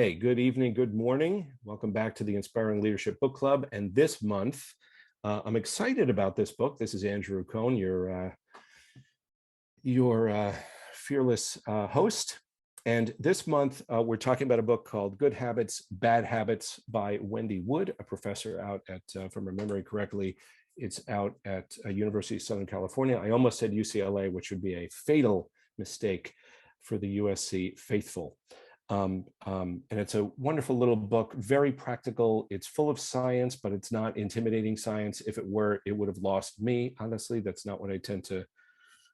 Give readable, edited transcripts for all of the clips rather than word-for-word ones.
Hey, good evening, good morning. Welcome back to the Inspiring Leadership Book Club. And this month, I'm excited about this book. This is Andrew Cohn, your fearless host. And this month, we're talking about a book called Good Habits, Bad Habits by Wendy Wood, a professor out at, if I'm remembering correctly, it's out at University of Southern California. I almost said UCLA, which would be a fatal mistake for the USC faithful. And it's a wonderful little book, very practical. It's full of science, but it's not intimidating science. If it were, it would have lost me. Honestly, that's not what I tend to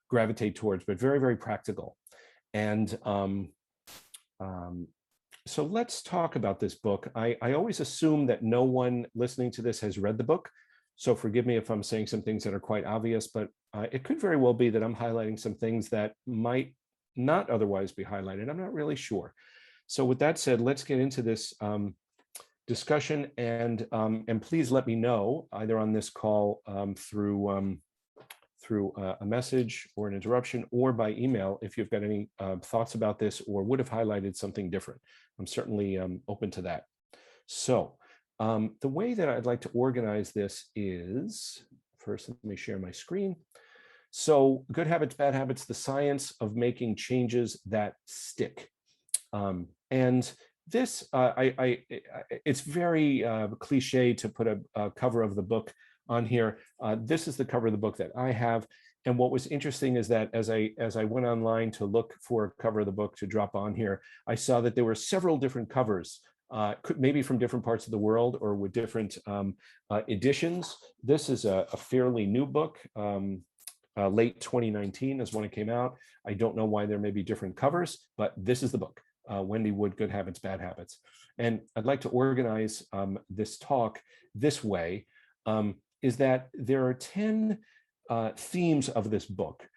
gravitate towards, but very, very practical. And so let's talk about this book. I always assume that no one listening to this has read the book. So forgive me if I'm saying some things that are quite obvious, but it could very well be that I'm highlighting some things that might not otherwise be highlighted. I'm not really sure. So with that said, let's get into this discussion, and please let me know either on this call through a message or an interruption, or by email if you've got any thoughts about this or would have highlighted something different. I'm certainly open to that. So the way that I'd like to organize this is, first let me share my screen. So Good Habits, Bad Habits, the science of making changes that stick. And this, it's very cliche to put a cover of the book on here. This is the cover of the book that I have. And what was interesting is that as I went online to look for a cover of the book to drop on here, I saw that there were several different covers, maybe from different parts of the world or with different editions. This is a fairly new book. Late 2019 is when it came out. I don't know why there may be different covers, but this is the book. Wendy Wood, Good Habits, Bad Habits. And I'd like to organize this talk this way, is that there are 10 themes of this book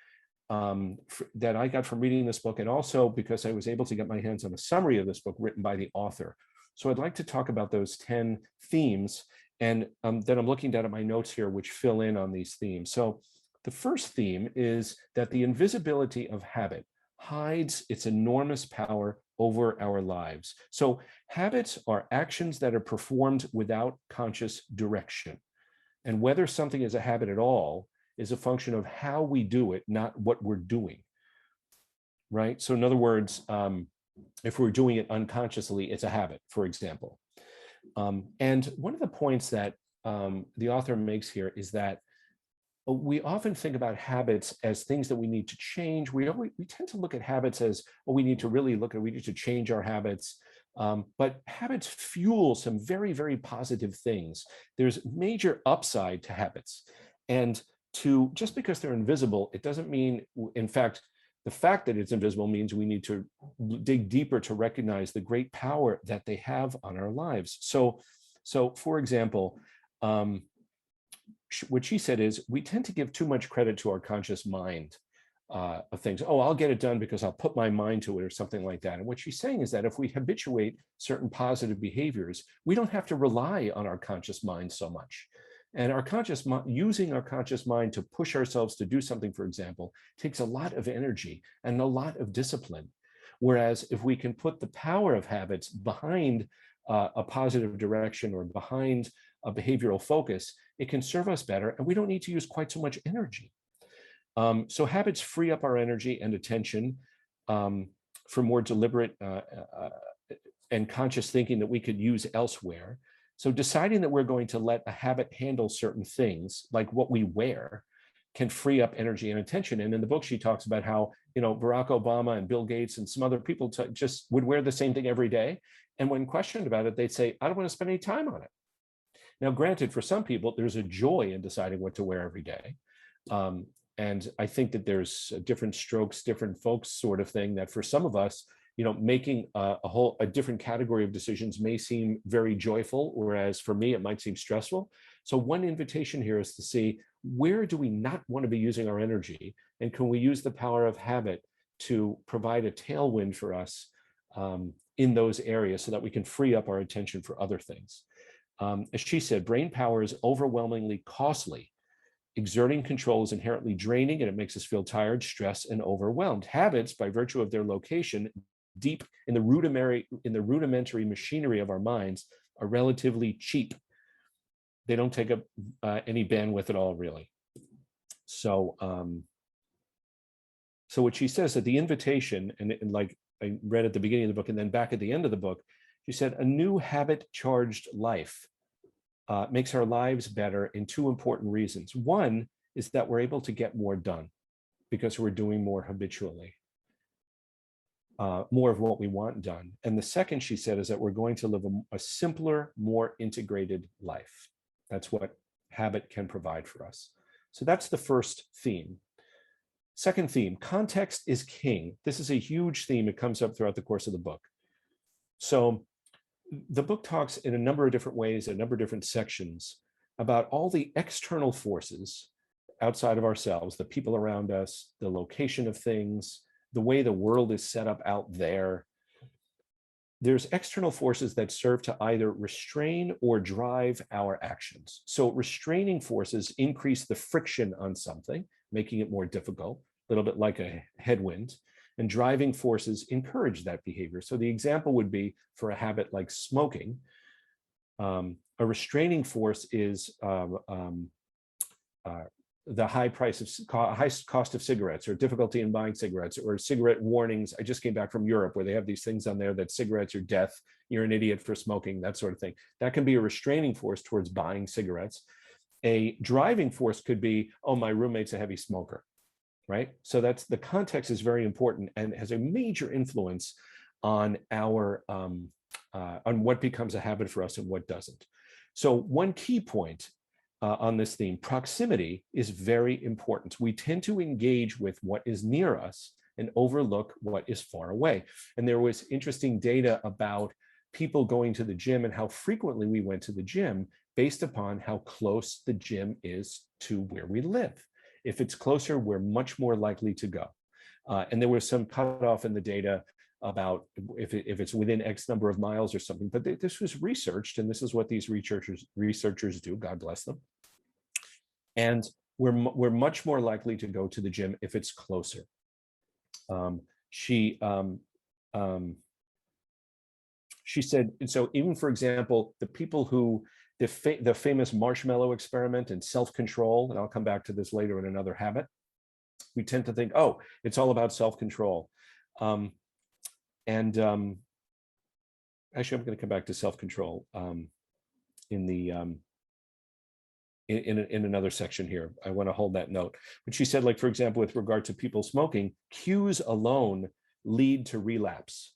that I got from reading this book, and also because I was able to get my hands on a summary of this book written by the author. So I'd like to talk about those 10 themes, and then I'm looking down at my notes here, which fill in on these themes. So the first theme is that the invisibility of habit hides its enormous power over our lives. So habits are actions that are performed without conscious direction. And whether something is a habit at all is a function of how we do it, not what we're doing, right? So in other words, if we're doing it unconsciously, it's a habit, for example. And one of the points that the author makes here is that we often think about habits as things that we need to change. We tend to look at habits as, well, we need to change our habits. But habits fuel some very, very positive things. There's major upside to habits. And just because they're invisible, it doesn't mean, in fact, the fact that it's invisible means we need to dig deeper to recognize the great power that they have on our lives. So for example, what she said is, we tend to give too much credit to our conscious mind of things. Oh, I'll get it done because I'll put my mind to it, or something like that. And what she's saying is that if we habituate certain positive behaviors, we don't have to rely on our conscious mind so much. And using our conscious mind to push ourselves to do something, for example, takes a lot of energy and a lot of discipline. Whereas if we can put the power of habits behind a positive direction or behind a behavioral focus, it can serve us better, and we don't need to use quite so much energy. So habits free up our energy and attention for more deliberate and conscious thinking that we could use elsewhere. So deciding that we're going to let a habit handle certain things, like what we wear, can free up energy and attention. And in the book, she talks about how, Barack Obama and Bill Gates and some other people just would wear the same thing every day. And when questioned about it, they'd say, I don't want to spend any time on it. Now, granted, for some people, there's a joy in deciding what to wear every day. And I think that there's different strokes, different folks sort of thing, that for some of us, making a different category of decisions may seem very joyful, whereas for me, it might seem stressful. So one invitation here is to see, where do we not want to be using our energy? And can we use the power of habit to provide a tailwind for us in those areas so that we can free up our attention for other things? As she said, brain power is overwhelmingly costly. Exerting control is inherently draining, and it makes us feel tired, stressed, and overwhelmed. Habits, by virtue of their location, deep in the rudimentary machinery of our minds are relatively cheap. They don't take up any bandwidth at all, really. So, so what she says at the invitation, and like I read at the beginning of the book and then back at the end of the book, she said, a new habit-charged life makes our lives better in two important reasons. One is that we're able to get more done because we're doing more habitually, more of what we want done. And the second, she said, is that we're going to live a simpler, more integrated life. That's what habit can provide for us. So that's the first theme. Second theme, context is king. This is a huge theme. It comes up throughout the course of the book. So the book talks in a number of different ways, a number of different sections, about all the external forces outside of ourselves, the people around us, the location of things, the way the world is set up out there. There's external forces that serve to either restrain or drive our actions. So restraining forces increase the friction on something, making it more difficult, a little bit like a headwind, and driving forces encourage that behavior. So the example would be for a habit like smoking, a restraining force is the high cost of cigarettes, or difficulty in buying cigarettes, or cigarette warnings. I just came back from Europe where they have these things on there that cigarettes are death, you're an idiot for smoking, that sort of thing. That can be a restraining force towards buying cigarettes. A driving force could be, oh, my roommate's a heavy smoker, right? So that's, the context is very important and has a major influence on our on what becomes a habit for us and what doesn't. So one key point on this theme, proximity is very important. We tend to engage with what is near us and overlook what is far away. And there was interesting data about people going to the gym and how frequently we went to the gym based upon how close the gym is to where we live. If it's closer, we're much more likely to go. And there was some cutoff in the data about if it's within X number of miles or something, but this was researched, and this is what these researchers do, God bless them. And we're much more likely to go to the gym if it's closer. She said, and so even, for example, the people who, the famous marshmallow experiment and self-control, and I'll come back to this later in another habit, we tend to think, oh, it's all about self-control. Actually, I'm going to come back to self-control in another section here. I want to hold that note. But she said, like, for example, with regard to people smoking, cues alone lead to relapse.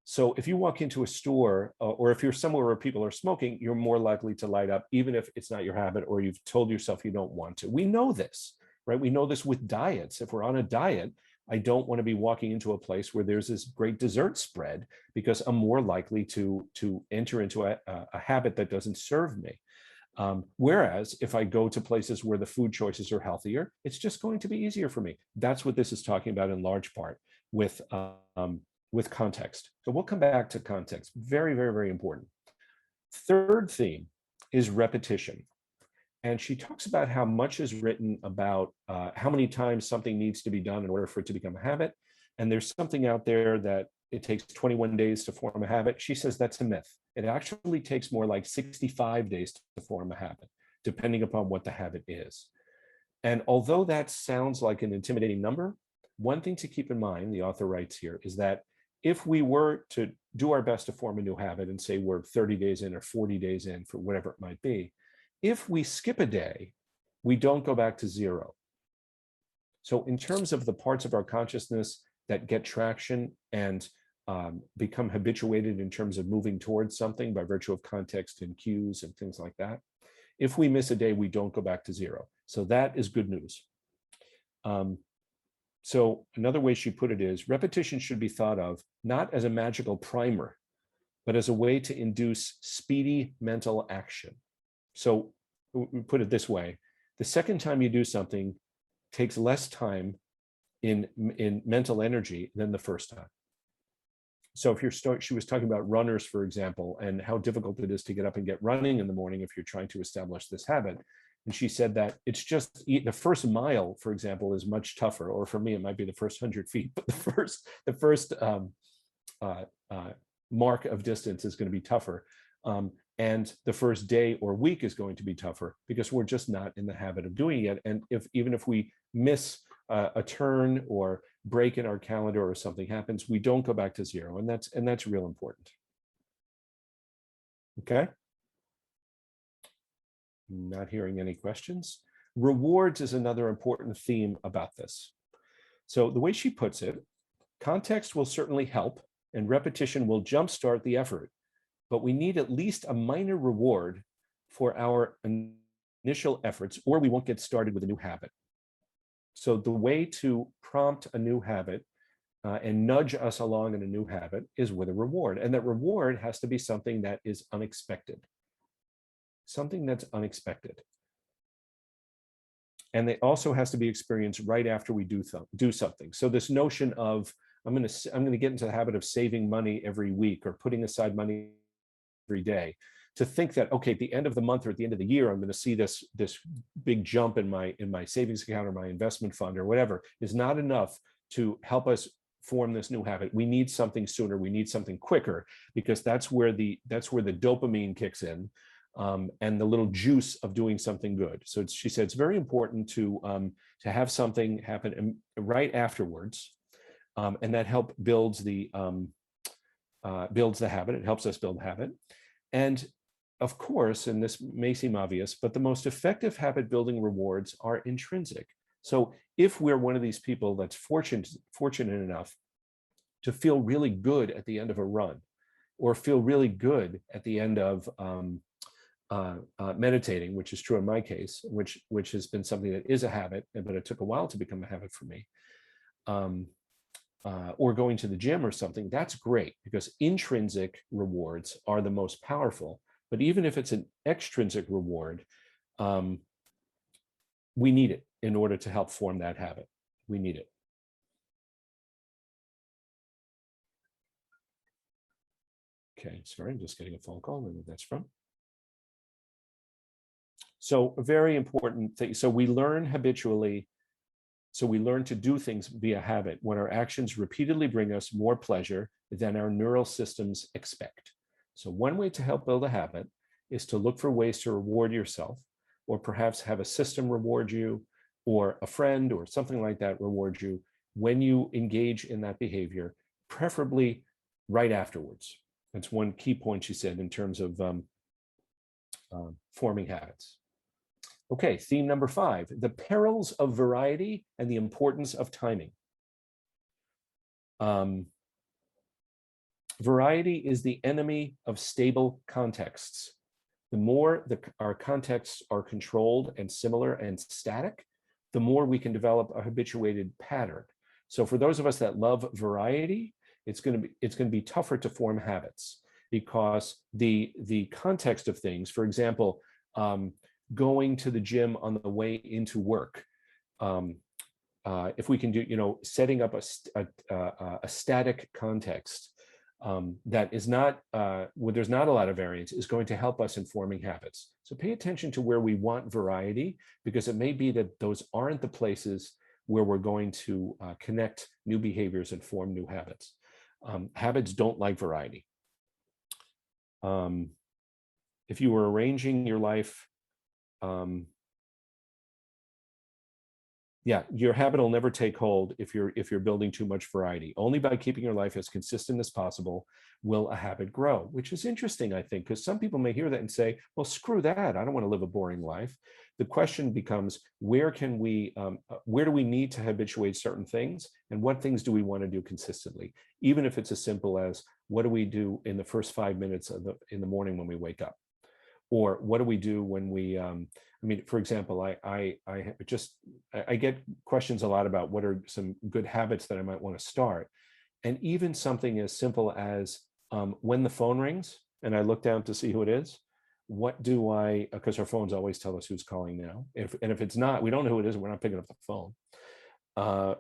So if you walk into a store, or if you're somewhere where people are smoking, you're more likely to light up, even if it's not your habit or you've told yourself you don't want to. We know this, right? We know this with diets. If we're on a diet, I don't want to be walking into a place where there's this great dessert spread, because I'm more likely to enter into a habit that doesn't serve me. Whereas if I go to places where the food choices are healthier, it's just going to be easier for me. That's what this is talking about in large part with context. So we'll come back to context. Very, very, very important. Third theme is repetition. And she talks about how much is written about how many times something needs to be done in order for it to become a habit. And there's something out there that it takes 21 days to form a habit. She says that's a myth. It actually takes more like 65 days to form a habit, depending upon what the habit is. And although that sounds like an intimidating number, one thing to keep in mind, the author writes here, is that if we were to do our best to form a new habit and say we're 30 days in or 40 days in for whatever it might be, if we skip a day, we don't go back to zero. So in terms of the parts of our consciousness that get traction and become habituated in terms of moving towards something by virtue of context and cues and things like that, if we miss a day, we don't go back to zero. So that is good news. So another way she put it is, repetition should be thought of not as a magical primer, but as a way to induce speedy mental action. So we put it this way: the second time you do something takes less time in mental energy than the first time. So if she was talking about runners, for example, and how difficult it is to get up and get running in the morning if you're trying to establish this habit. And she said that it's just the first mile, for example, is much tougher, or for me, it might be the first 100 feet, but the first uh, uh, mark of distance is going to be tougher. And the first day or week is going to be tougher because we're just not in the habit of doing it. And even if we miss a turn or break in our calendar or something happens, we don't go back to zero. And that's real important. Okay. Not hearing any questions. Rewards is another important theme about this. So the way she puts it, context will certainly help and repetition will jumpstart the effort, but we need at least a minor reward for our initial efforts or we won't get started with a new habit. So the way to prompt a new habit and nudge us along in a new habit is with a reward. And that reward has to be something that is unexpected. Something that's unexpected. And it also has to be experienced right after we do something. So this notion of I'm going to get into the habit of saving money every week or putting aside money every day, to think that, okay, at the end of the month or at the end of the year, I'm going to see this big jump in my savings account or my investment fund or whatever, is not enough to help us form this new habit. We need something sooner. We need something quicker, because that's where the dopamine kicks in, and the little juice of doing something good. So she said it's very important to have something happen right afterwards, and that builds the habit. It helps us build the habit. And of course, and this may seem obvious, but the most effective habit building rewards are intrinsic. So if we're one of these people that's fortunate enough to feel really good at the end of a run, or feel really good at the end of meditating, which is true in my case, which has been something that is a habit, but it took a while to become a habit for me, or going to the gym or something, that's great, because intrinsic rewards are the most powerful. But even if it's an extrinsic reward, we need it in order to help form that habit. We need it. Okay, sorry, I'm just getting a phone call. I don't know who that's from. So a very important thing. So we learn habitually. So we learn to do things via habit when our actions repeatedly bring us more pleasure than our neural systems expect. So one way to help build a habit is to look for ways to reward yourself, or perhaps have a system reward you, or a friend or something like that reward you when you engage in that behavior, preferably right afterwards. That's one key point she said in terms of forming habits. Okay, theme number 5, the perils of variety and the importance of timing. Variety is the enemy of stable contexts. The more our contexts are controlled and similar and static, the more we can develop a habituated pattern. So for those of us that love variety, it's going to be tougher to form habits, because the context of things, for example, going to the gym on the way into work, if we can do, setting up a static context that is not, where there's not a lot of variance, is going to help us in forming habits. So pay attention to where we want variety, because it may be that those aren't the places where we're going to connect new behaviors and form new habits. Habits don't like variety. If you were arranging your life, yeah, your habit will never take hold if you're building too much variety. Only by keeping your life as consistent as possible will a habit grow, which is interesting, I think, because some people may hear that and say, well, screw that, I don't want to live a boring life. The question becomes, where do we need to habituate certain things, and what things do we want to do consistently? Even if it's as simple as, what do we do in the first 5 minutes in the morning when we wake up? Or what do we do when we, for example, I get questions a lot about what are some good habits that I might want to start. And even something as simple as when the phone rings and I look down to see who it is, because our phones always tell us who's calling now. If it's not, we don't know who it is, we're not picking up the phone,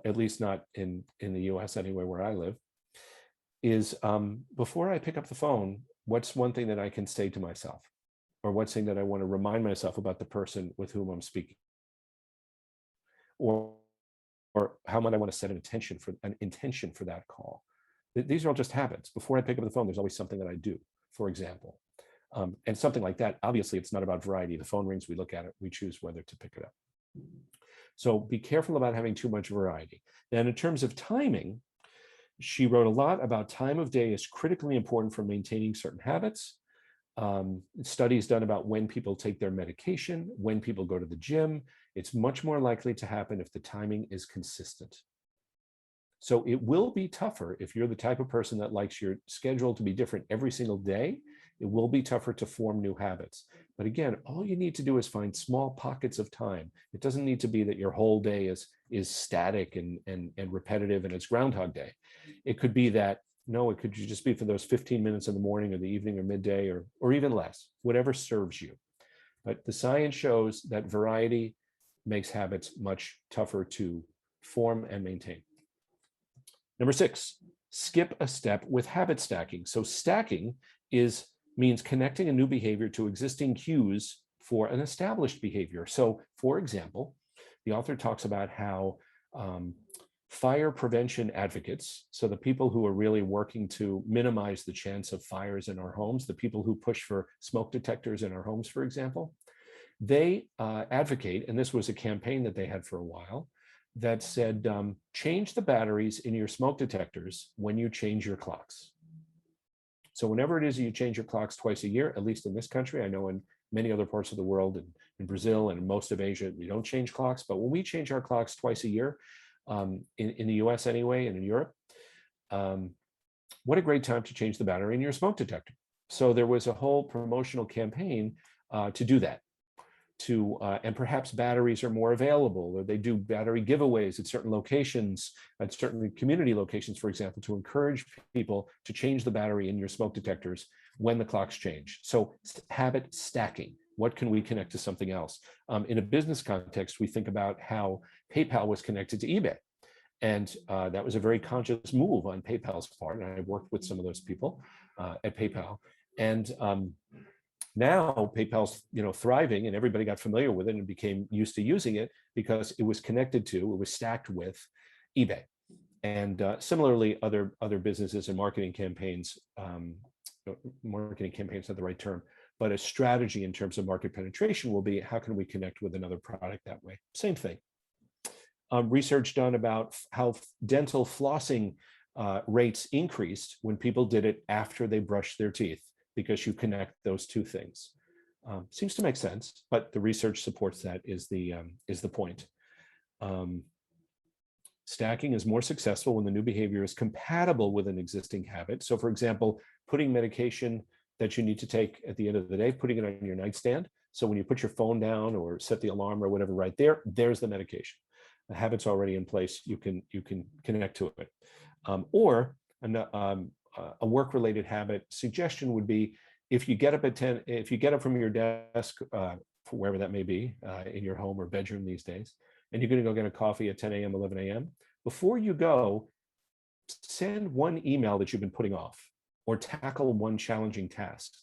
at least not in the US anyway, where I live, is before I pick up the phone, what's one thing that I can say to myself? Or what's something that I want to remind myself about the person with whom I'm speaking? Or how might I want to set an intention for that call? These are all just habits. Before I pick up the phone, there's always something that I do, for example. And something like that, obviously, it's not about variety. The phone rings, we look at it, we choose whether to pick it up. So be careful about having too much variety. Then in terms of timing, she wrote a lot about time of day is critically important for maintaining certain habits. Studies done about when people take their medication, when people go to the gym. It's much more likely to happen if the timing is consistent. So it will be tougher if you're the type of person that likes your schedule to be different every single day. It will be tougher to form new habits. But again, all you need to do is find small pockets of time. It doesn't need to be that your whole day is static and repetitive and it's Groundhog Day. It could be that, no, it could just be for those 15 minutes in the morning or the evening or midday or even less, whatever serves you. But the science shows that variety makes habits much tougher to form and maintain. Number 6, skip a step with habit stacking. So stacking means connecting a new behavior to existing cues for an established behavior. So for example, the author talks about how fire prevention advocates, so the people who are really working to minimize the chance of fires in our homes, the people who push for smoke detectors in our homes, for example, they advocate, and this was a campaign that they had for a while, that said, change the batteries in your smoke detectors when you change your clocks. So whenever it is you change your clocks twice a year, at least in this country, I know in many other parts of the world, in Brazil and in most of Asia, we don't change clocks, but when we change our clocks twice a year, in the US anyway, and in Europe, what a great time to change the battery in your smoke detector. So there was a whole promotional campaign to do that. And perhaps batteries are more available, or they do battery giveaways at certain locations, at certain community locations, for example, to encourage people to change the battery in your smoke detectors when the clocks change. So habit stacking. What can we connect to something else? In a business context, we think about how PayPal was connected to eBay. And that was a very conscious move on PayPal's part. And I worked with some of those people at PayPal. And now PayPal's thriving, and everybody got familiar with it and became used to using it because it was connected to, it was stacked with eBay. And similarly, other businesses and marketing campaigns is not the right term, but a strategy in terms of market penetration will be, how can we connect with another product that way? Same thing. Research done about how dental flossing rates increased when people did it after they brushed their teeth, because you connect those two things. Seems to make sense, but the research supports that is the point. Stacking is more successful when the new behavior is compatible with an existing habit. So for example, putting medication that you need to take at the end of the day, putting it on your nightstand. So when you put your phone down or set the alarm or whatever right there, there's the medication. The habit's already in place, you can connect to it. Or a work-related habit suggestion would be, if you get up at 10, if you get up from your desk, wherever that may be, in your home or bedroom these days, and you're going to go get a coffee at 10 a.m., 11 a.m., before you go, send one email that you've been putting off, or tackle one challenging task,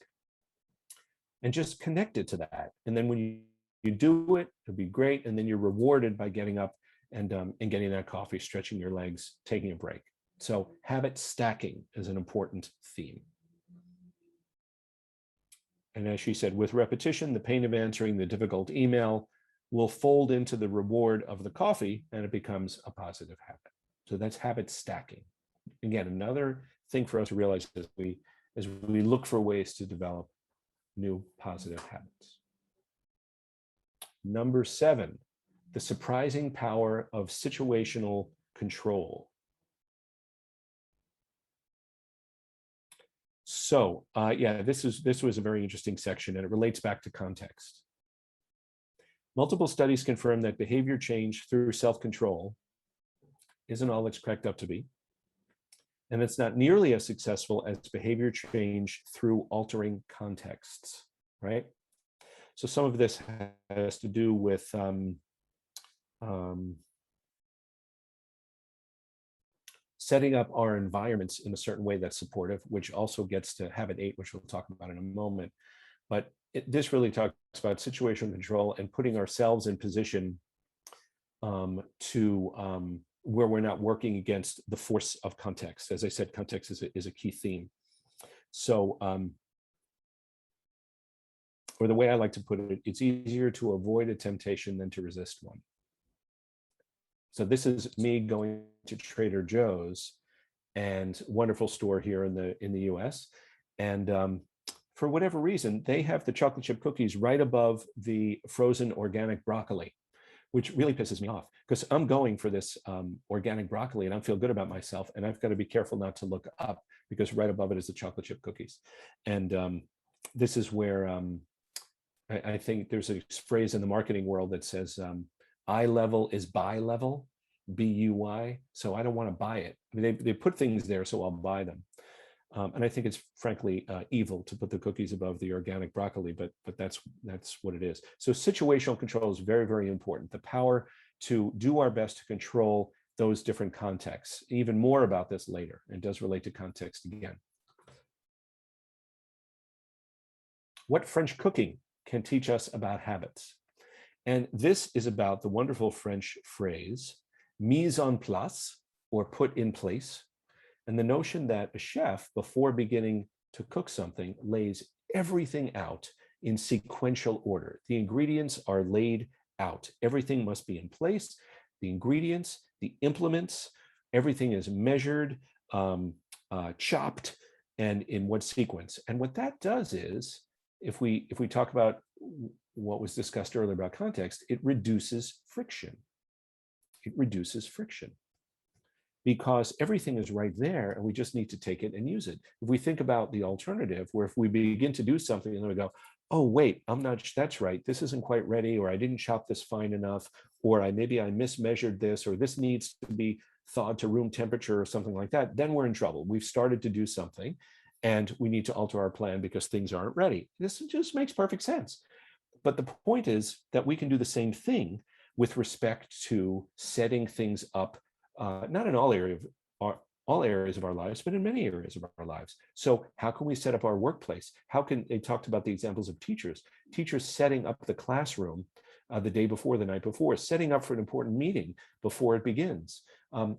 and just connect it to that. And then when you do it, it'll be great. And then you're rewarded by getting up and getting that coffee, stretching your legs, taking a break. So habit stacking is an important theme. And as she said, with repetition, the pain of answering the difficult email will fold into the reward of the coffee, and it becomes a positive habit. So that's habit stacking. Again, another thing for us to realize as we look for ways to develop new positive habits. Number 7, the surprising power of situational control. So yeah, this was a very interesting section, and it relates back to context. Multiple studies confirm that behavior change through self-control isn't all it's cracked up to be, and it's not nearly as successful as behavior change through altering contexts, right? So some of this has to do with setting up our environments in a certain way that's supportive, which also gets to habit 8, which we'll talk about in a moment. But this really talks about situational control and putting ourselves in position to where we're not working against the force of context. As I said, context is a key theme. So, or the way I like to put it, it's easier to avoid a temptation than to resist one. So this is me going to Trader Joe's, and wonderful store here in the US. And for whatever reason, they have the chocolate chip cookies right above the frozen organic broccoli, which really pisses me off because I'm going for this organic broccoli and I feel good about myself. And I've got to be careful not to look up because right above it is the chocolate chip cookies. And this is where I think there's a phrase in the marketing world that says eye level is buy level, BUY. So I don't want to buy it. I mean, they put things there, so I'll buy them. And I think it's frankly evil to put the cookies above the organic broccoli, but that's what it is. So situational control is very, very important. The power to do our best to control those different contexts. Even more about this later. It does relate to context again. What French cooking can teach us about habits. And this is about the wonderful French phrase, mise en place, or put in place. And the notion that a chef, before beginning to cook something, lays everything out in sequential order. The ingredients are laid out. Everything must be in place. The ingredients, the implements, everything is measured, chopped, and in what sequence. And what that does is, if we talk about what was discussed earlier about context, it reduces friction. It reduces friction because everything is right there and we just need to take it and use it. If we think about the alternative, where if we begin to do something and then we go, oh, wait, that's right, this isn't quite ready, or I didn't chop this fine enough, or maybe I mismeasured this, or this needs to be thawed to room temperature or something like that, then we're in trouble. We've started to do something and we need to alter our plan because things aren't ready. This just makes perfect sense. But the point is that we can do the same thing with respect to setting things up, not in all areas of our lives, but in many areas of our lives. So how can we set up our workplace? They talked about the examples of teachers setting up the classroom the day before, the night before, setting up for an important meeting before it begins.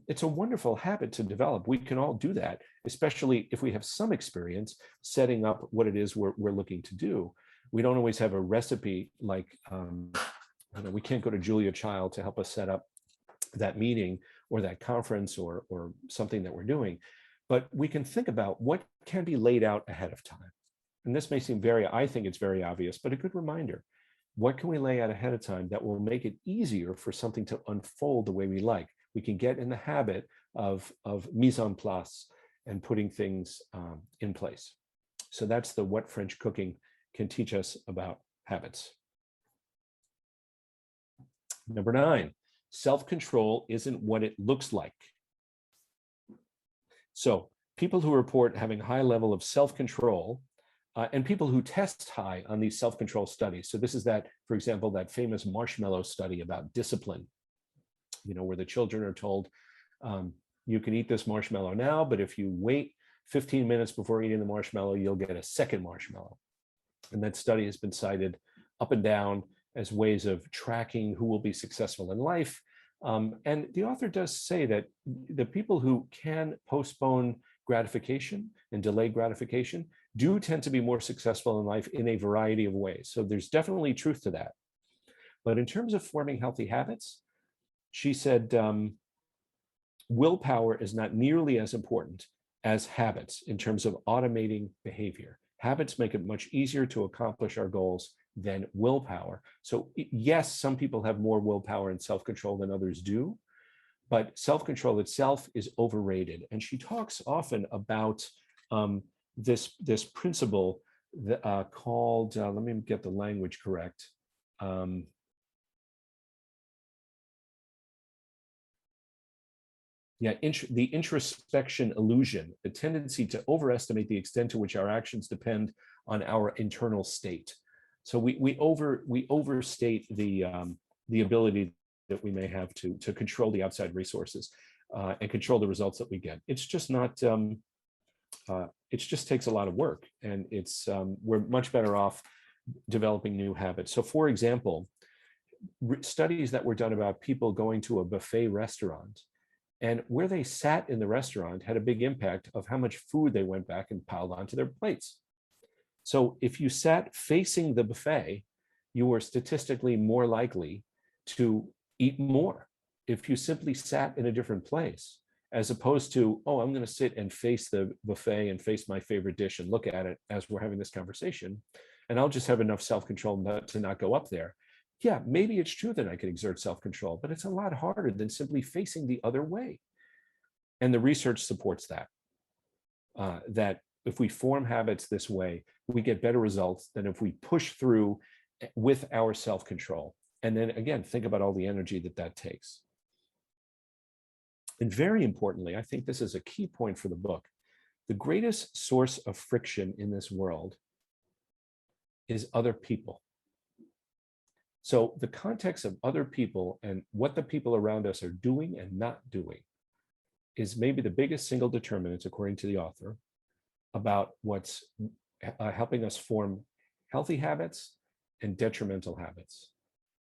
It's a wonderful habit to develop. We can all do that, especially if we have some experience setting up what it is we're looking to do. We don't always have a recipe like, we can't go to Julia Child to help us set up that meeting or that conference or something that we're doing. But we can think about what can be laid out ahead of time. And this may seem I think it's very obvious, but a good reminder. What can we lay out ahead of time that will make it easier for something to unfold the way we like? We can get in the habit of mise en place and putting things in place. So that's what French cooking can teach us about habits. Number 9, self-control isn't what it looks like. So people who report having high level of self-control and people who test high on these self-control studies. So this is for example, that famous marshmallow study about discipline, where the children are told, you can eat this marshmallow now, but if you wait 15 minutes before eating the marshmallow, you'll get a second marshmallow. And that study has been cited up and down as ways of tracking who will be successful in life. And the author does say that the people who can postpone gratification and delay gratification do tend to be more successful in life in a variety of ways. So there's definitely truth to that. But in terms of forming healthy habits, she said, willpower is not nearly as important as habits in terms of automating behavior. Habits make it much easier to accomplish our goals than willpower. So yes, some people have more willpower and self-control than others do, but self-control itself is overrated. And she talks often about this principle that, called, let me get the language correct. The introspection illusion, the tendency to overestimate the extent to which our actions depend on our internal state. So we overstate the ability that we may have to control the outside resources and control the results that we get. It's just not. It just takes a lot of work, and we're much better off developing new habits. So, for example, studies that were done about people going to a buffet restaurant And where they sat in the restaurant had a big impact of how much food they went back and piled onto their plates. So if you sat facing the buffet, you were statistically more likely to eat more. If you simply sat in a different place, as opposed to, oh, I'm going to sit and face the buffet and face my favorite dish and look at it as we're having this conversation, and I'll just have enough self-control to not go up there. Yeah, maybe it's true that I could exert self-control, but it's a lot harder than simply facing the other way. And the research supports that, that if we form habits this way, we get better results than if we push through with our self-control. And then again, think about all the energy that that takes. And very importantly, I think this is a key point for the book. The greatest source of friction in this world is other people. So the context of other people and what the people around us are doing and not doing is maybe the biggest single determinant, according to the author, about what's helping us form healthy habits and detrimental habits,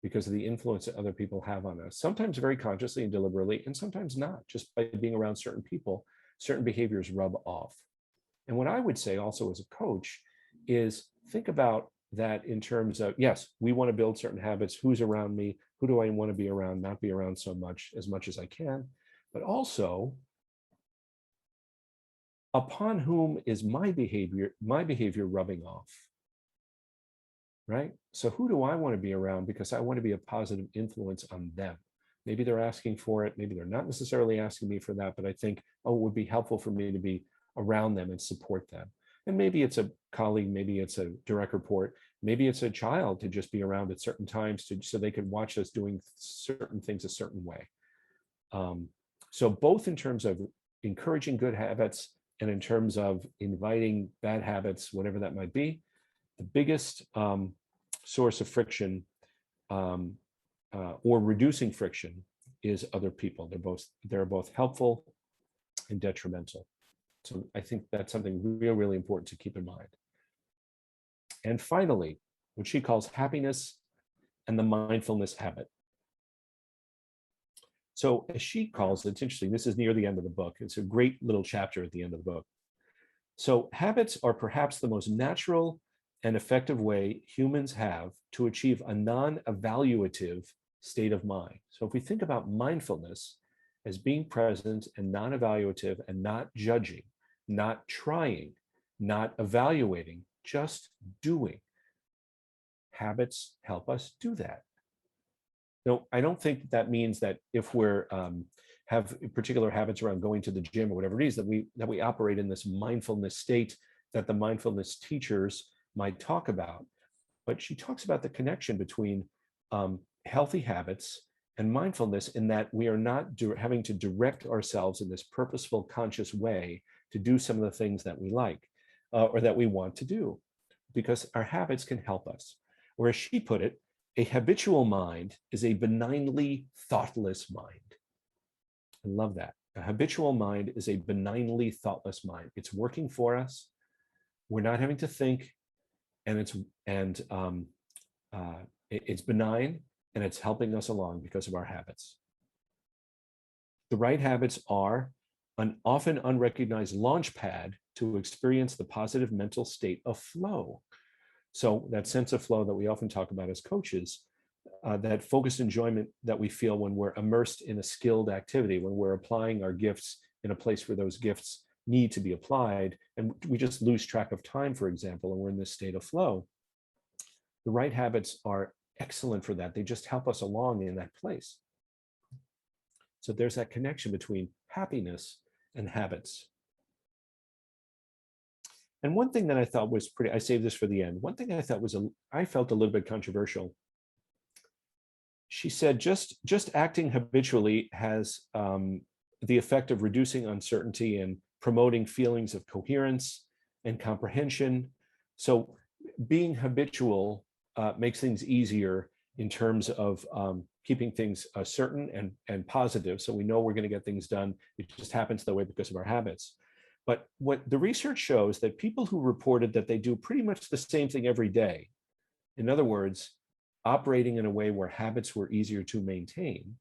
because of the influence that other people have on us, sometimes very consciously and deliberately, and sometimes not. Just by being around certain people, certain behaviors rub off. And what I would say also as a coach is think about that in terms of, yes, we want to build certain habits. Who's around me? Who do I want to be around? Not be around so much as I can. But also, upon whom is my behavior rubbing off? Right? So who do I want to be around because I want to be a positive influence on them? Maybe they're asking for it. Maybe they're not necessarily asking me for that, but I think, oh, it would be helpful for me to be around them and support them. And maybe it's a colleague, maybe it's a direct report, maybe it's a child to just be around at certain times so they can watch us doing certain things a certain way. So both in terms of encouraging good habits and in terms of inviting bad habits, whatever that might be, the biggest source of friction or reducing friction is other people. They're both helpful and detrimental. So I think that's something really important to keep in mind. And finally, what she calls happiness and the mindfulness habit. So as she calls it, it's interesting, this is near the end of the book. It's a great little chapter at the end of the book. So habits are perhaps the most natural and effective way humans have to achieve a non-evaluative state of mind. So if we think about mindfulness as being present and non-evaluative and not judging, not trying, not evaluating, just doing, habits help us do that. No, I don't think that means that if we're have particular habits around going to the gym or whatever it is, that we operate in this mindfulness state that the mindfulness teachers might talk about. But she talks about the connection between healthy habits and mindfulness, in that we are not having to direct ourselves in this purposeful, conscious way to do some of the things that we like or that we want to do, because our habits can help us. Or as she put it, a habitual mind is a benignly thoughtless mind. I love that. A habitual mind is a benignly thoughtless mind. It's working for us. We're not having to think, and it's benign, and it's helping us along because of our habits. The right habits are an often unrecognized launch pad to experience the positive mental state of flow. So that sense of flow that we often talk about as coaches, that focused enjoyment that we feel when we're immersed in a skilled activity, when we're applying our gifts in a place where those gifts need to be applied, and we just lose track of time, for example, and we're in this state of flow. The right habits are excellent for that. They just help us along in that place. So there's that connection between happiness and habits. And one thing that I thought was I saved this for the end. One thing I thought I felt a little bit controversial. She said, just acting habitually has the effect of reducing uncertainty and promoting feelings of coherence and comprehension. So being habitual makes things easier in terms of keeping things certain and positive. So we know we're going to get things done. It just happens that way because of our habits. But what the research shows, that people who reported that they do pretty much the same thing every day, in other words, operating in a way where habits were easier to maintain,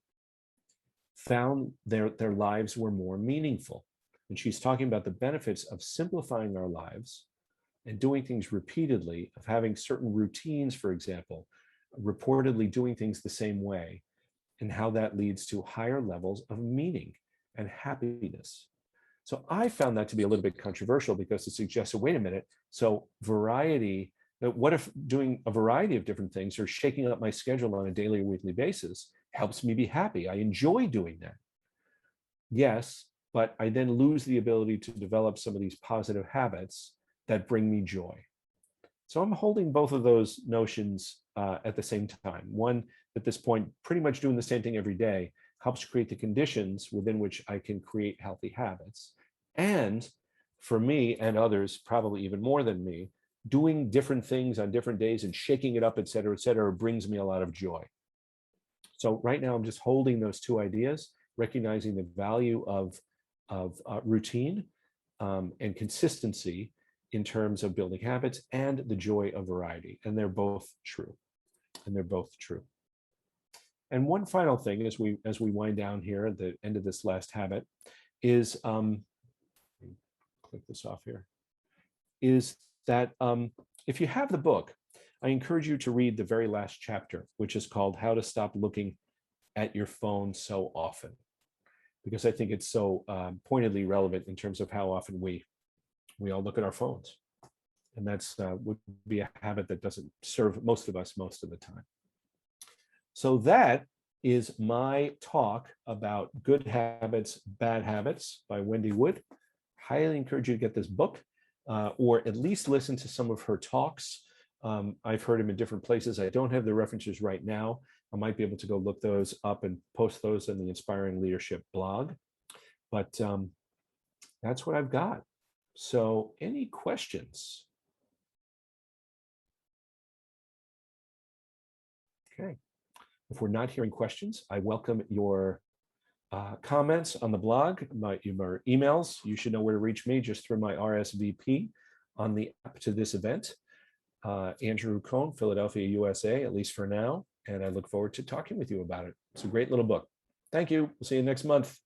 found their lives were more meaningful. And she's talking about the benefits of simplifying our lives and doing things repeatedly, of having certain routines, for example, reportedly doing things the same way, and how that leads to higher levels of meaning and happiness. So I found that to be a little bit controversial because it suggested, wait a minute, so variety, what if doing a variety of different things or shaking up my schedule on a daily or weekly basis helps me be happy? I enjoy doing that. Yes, but I then lose the ability to develop some of these positive habits that bring me joy. So I'm holding both of those notions at the same time. One, at this point, pretty much doing the same thing every day helps create the conditions within which I can create healthy habits. And for me and others, probably even more than me, doing different things on different days and shaking it up, et cetera, brings me a lot of joy. So right now I'm just holding those two ideas, recognizing the value of routine and consistency in terms of building habits and the joy of variety. And they're both true. And one final thing as we wind down here at the end of this last habit is, click this off here, is that if you have the book, I encourage you to read the very last chapter, which is called How to Stop Looking at Your Phone So Often, because I think it's so pointedly relevant in terms of how often we all look at our phones. And that's would be a habit that doesn't serve most of us most of the time. So that is my talk about Good Habits, Bad Habits by Wendy Wood. Highly encourage you to get this book or at least listen to some of her talks. I've heard them in different places. I don't have the references right now. I might be able to go look those up and post those in the Inspiring Leadership blog. But that's what I've got. So any questions? Okay. If we're not hearing questions, I welcome your comments on the blog, my emails. You should know where to reach me just through my RSVP on the app to this event. Andrew Cohn, Philadelphia, USA, at least for now. And I look forward to talking with you about it. It's a great little book. Thank you. We'll see you next month.